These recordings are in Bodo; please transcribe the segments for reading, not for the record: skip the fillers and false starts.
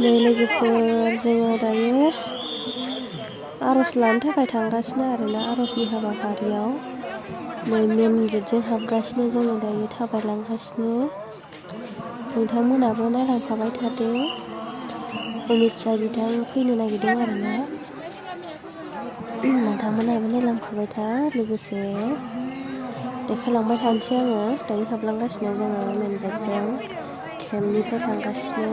नै लोगोफोर जोङो दायो आर'ज लानो थाखाय थांगासिनो आरोना आर'जनि हाबाफारियाव नै मेन गेटजों हाबगासिनो जोङो दायो थाबायलांगासिनो नोंथांमोनाबो नायलांफाबाय थादो अमित शाह बिथां फैनो नागिरदों आरोना नोंथांमोनाबो नायलांफाबाय था लोगोसे देखायलांबाय थानोसै आङो दायो हाबलांगासिनो जोङो मेन गेटजों केम्पनिफ्राय थांगासिनो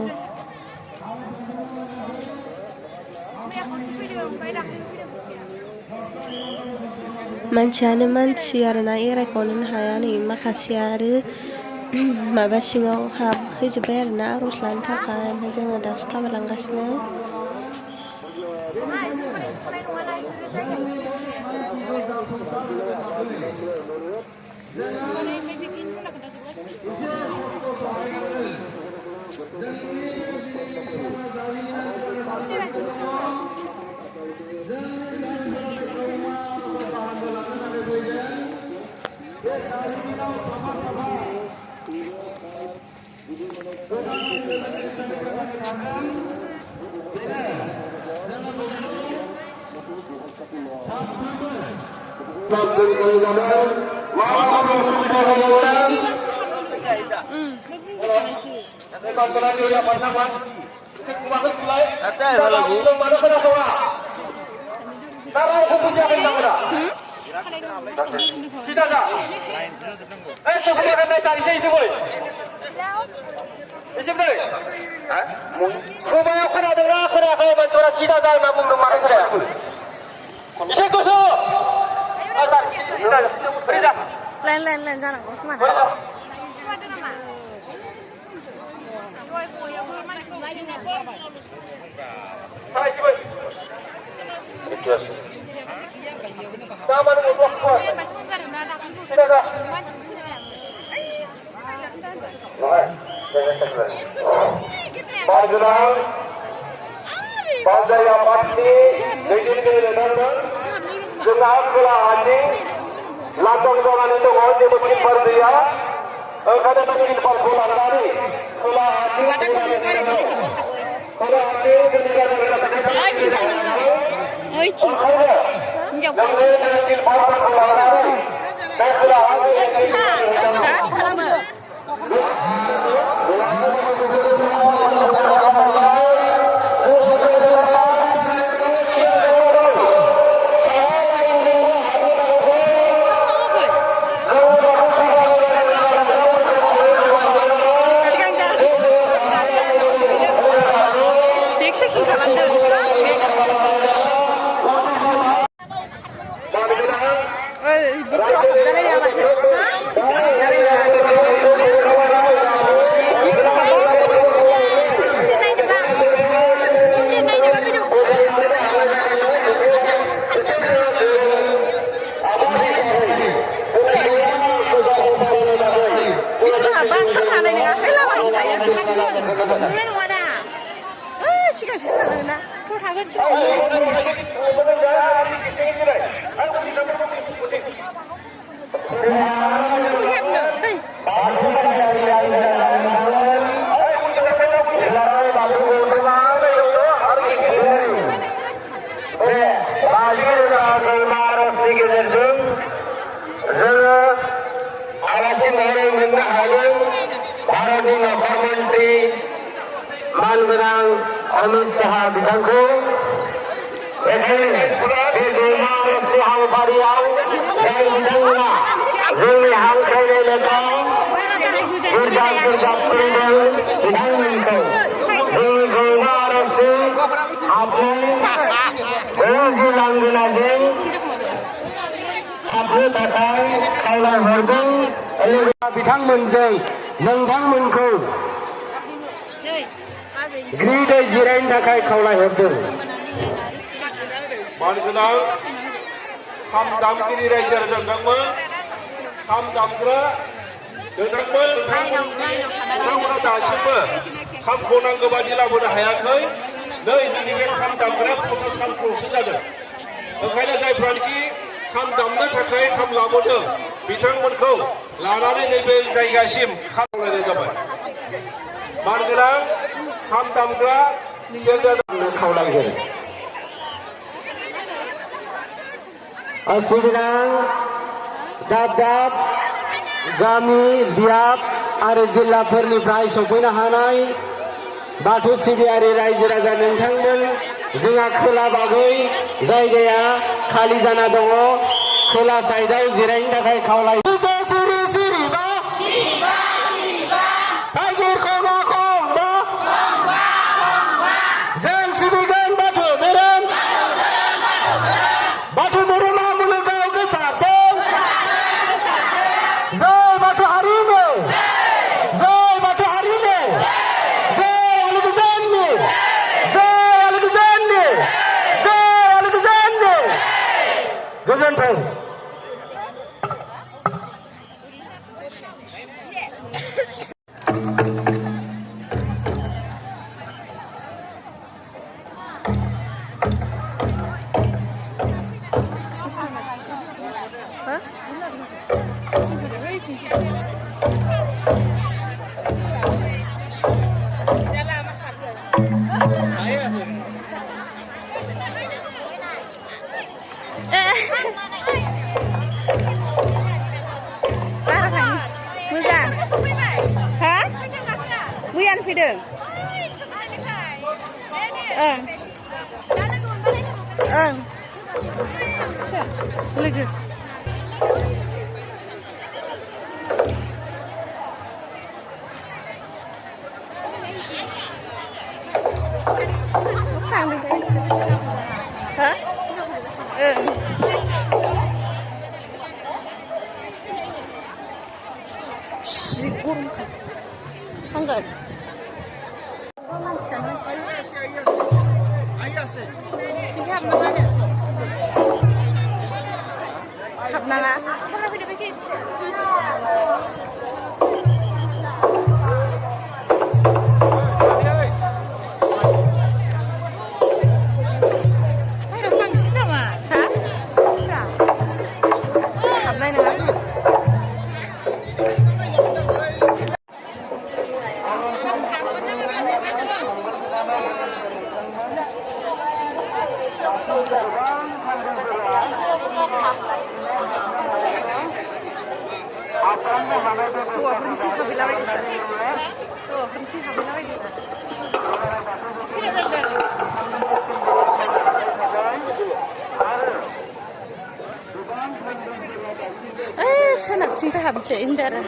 मानसियानो मानसि आरोना एरायख'नोनो हाया नै माखासेया आरो माबा सिङाव हाबहैजोब्बाय आरोना आर'ज लानो थाखाय ओमफ्राय जोङो दासो थाबायलांगासिनो lain जानांगौ खोमा Langsung jangan itu mohon dibikin berdua. Kada bikin perbulan tadi. Kula hati. Kula hati. Oi ci. Yang bikin perbulan tadi. Kula hati. Amin Syah bidangku, di rumah Syah Bariau, dan semua rumah hangkai lepas, berjam bidang itu, di rumah Syah Abu, berjuang lagi, Abu datang kalau berbu, bidang menjeng, nenggang menku. Gride jirain dakai kaulai hordeng. Mangunang, ham dam kiri raja jangkangma, ham damgra, jangkangma, orang dasima, ham konang kebadilah bodoh hayakai, nih ini kan ham damgra proses ham proses ada. Makanya saya berani ham damda cakai ham laboda, bitang menko, lanari nebe jaya sim ham lagi dapat. Mangunang, ham damgra सेरजा खावलायगोन सिबिनां दाब दाब गामि बियाब आरो जिल्लाफोरनिफ्राय सफैनो हानाय बाथौ सिबियारि रायजो राजा नोंथांमोन जोंहा खोला बागै जायगाया खालि जाना दङ खोला साइडआव जिरायनो थाखाय खावलायो गोजोन्थों फैदों लोगो 한글 habnanga सोनाबथिं हाबसै इन्दारा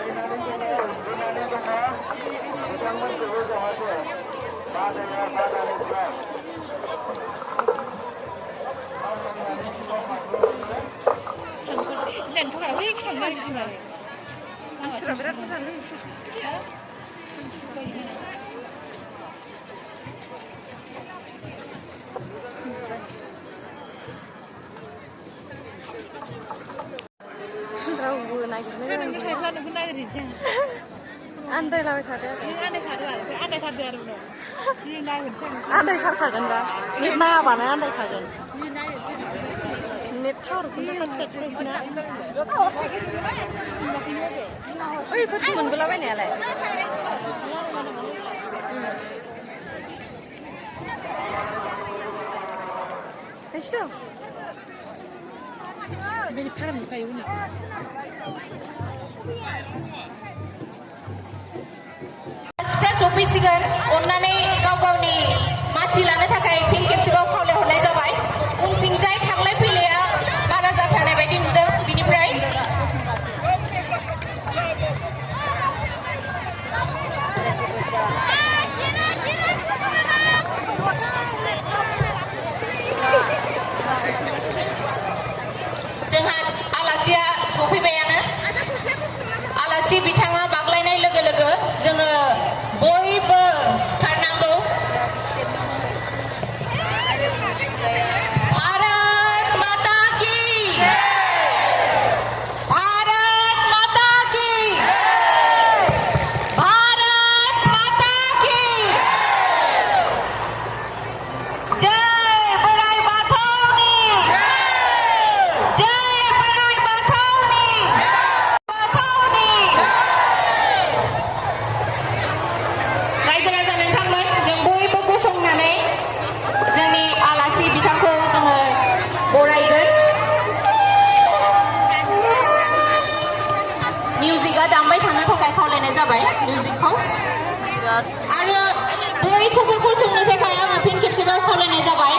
आन्दायलाबाय थादो आन्दायथारखागोन दा नेट नाङाबानो आन्दायखागोन नेट टावारखौनो थाखायना ओइफोरसो मोनगोलाबायनायालाय खायसेथ' बेनि फारामनिफ्राय उनाव सफैसिगोन अन्नानै गाव गावनि मासि लानो थाखाय फिन खेबसेबाव खावलायहरनाय जाबाय उनथिंजाय थांलाय फैलाया बारा जाथारनाय बायदि नुदों बिनिफ्राय जोंहा आलासिया सफैबायानो आलासि बिथाङा बाग्लायनाय लोगो लोगो जोङो बयबो सिखारनांगौ जाबाय मिउजिकखौ आरो बयखौबो गसंनो थाखाय आङो फिन खेबसेबाव खावलायनाय जाबाय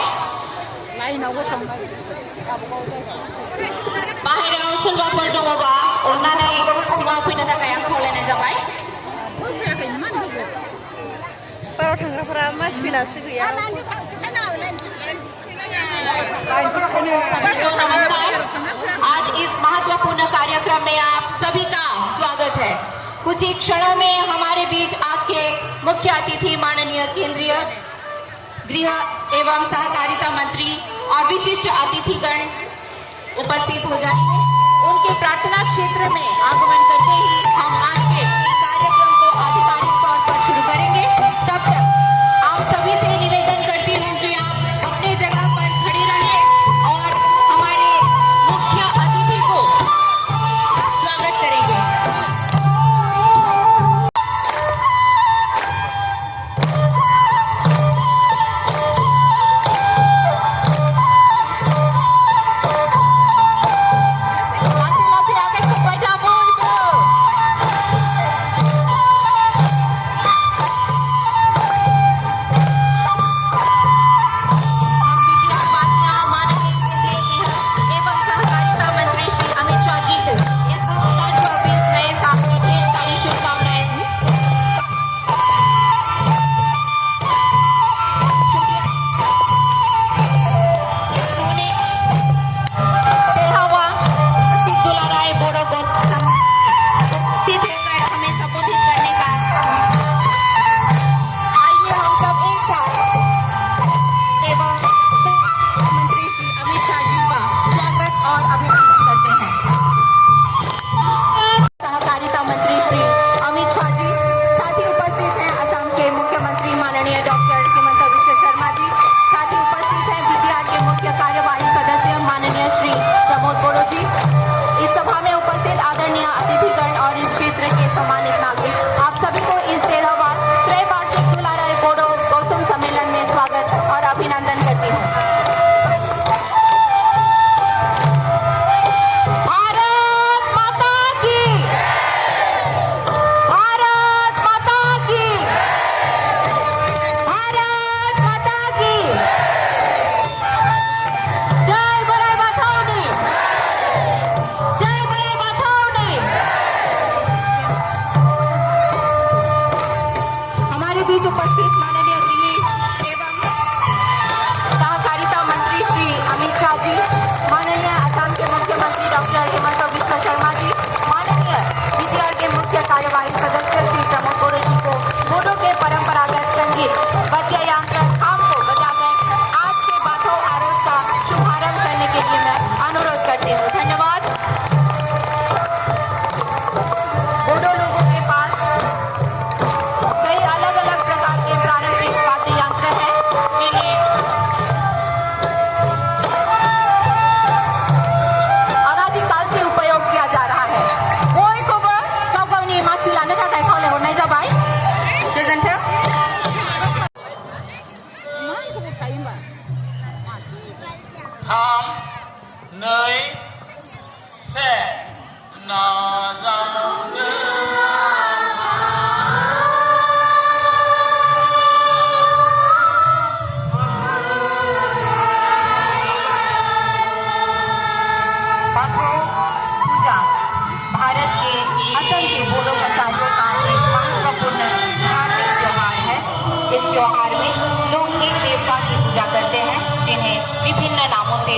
बाहेरायाव सोरबाफोर दङबा अननानै सिङाव फैनो थाखाय आं खावलायनाय जाबाय बाराव थांग्राफोरा मानसि फैनासो गैया नमस्कार आज इस महत्वपूर्ण कार्यक्रम में आप सभी का स्वागत है। कुछ ही क्षणों में हमारे बीच आज के मुख्य अतिथि माननीय केंद्रीय गृह एवं सहकारिता मंत्री और विशिष्ट अतिथिगण उपस्थित हो जाएंगे। उनके प्रार्थना क्षेत्र में आगमन करते ही हम आज के कार्यक्रम को आधिकारिक तौर पर शुरू करेंगे। तब तक आप सभी से निवेदन करती हूँ कि आप अपने जगह पर खड़े रहें और हमारे मुख्य अतिथि को स्वागत करेंगे।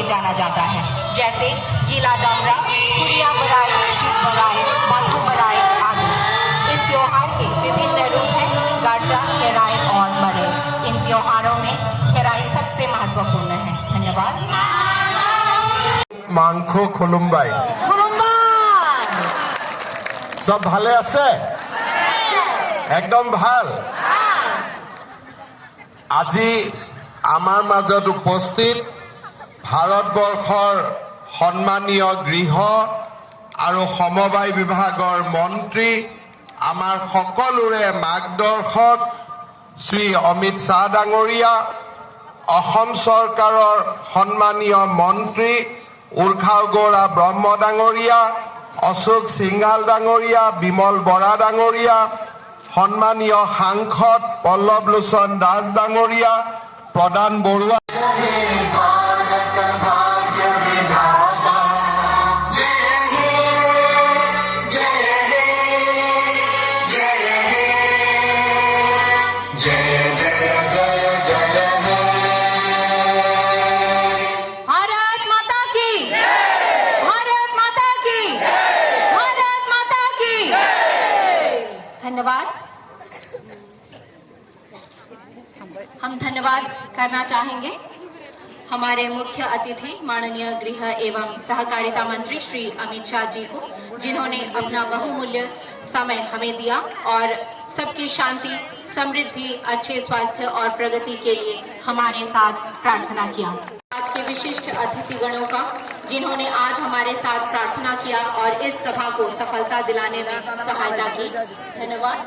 जाना जाता है, जैसे गीला डामरा, कुरिया बराई, शिव बराई, माथू बराई आदि। इस त्योहार के विभिन्न रूप हैं, गाजा, खेराई और मरे। इन त्योहारों में खेराई सबसे महत्वपूर्ण है। धन्यवाद। मांखो खुलुम्बाई सब भाले আছে একদম ভাল। আজি আমাৰ মাজত উপস্থিত ভাৰতবৰ্ষৰ সন্মানীয় গৃহ আৰু সমবায় বিভাগৰ মন্ত্ৰী, আমাৰ সকলোৰে মাৰ্গদৰ্শক শ্ৰী অমিত শ্বাহ ডাঙৰীয়া, অসম চৰকাৰৰ সন্মানীয় মন্ত্ৰী উৰ্খাও গৌৰা ব্ৰহ্ম ডাঙৰীয়া, অশোক সিংঘাল ডাঙৰীয়া, বিমল বৰা ডাঙৰীয়া, সন্মানীয় সাংসদ পল্লৱ লোচন দাস ডাঙৰীয়া, প্ৰদান বৰুৱা भारत माता की, भारत माता की, भारत माता की। धन्यवाद। हम धन्यवाद करना चाहेंगे हमारे मुख्य अतिथि माननीय गृह एवं सहकारिता मंत्री श्री अमित शाह जी को, जिन्होंने अपना बहुमूल्य समय हमें दिया और सबकी शांति, समृद्धि, अच्छे स्वास्थ्य और प्रगति के लिए हमारे साथ प्रार्थना किया। आज के विशिष्ट अतिथिगणों का, जिन्होंने आज हमारे साथ प्रार्थना किया और इस सभा को सफलता दिलाने में सहायता की, धन्यवाद।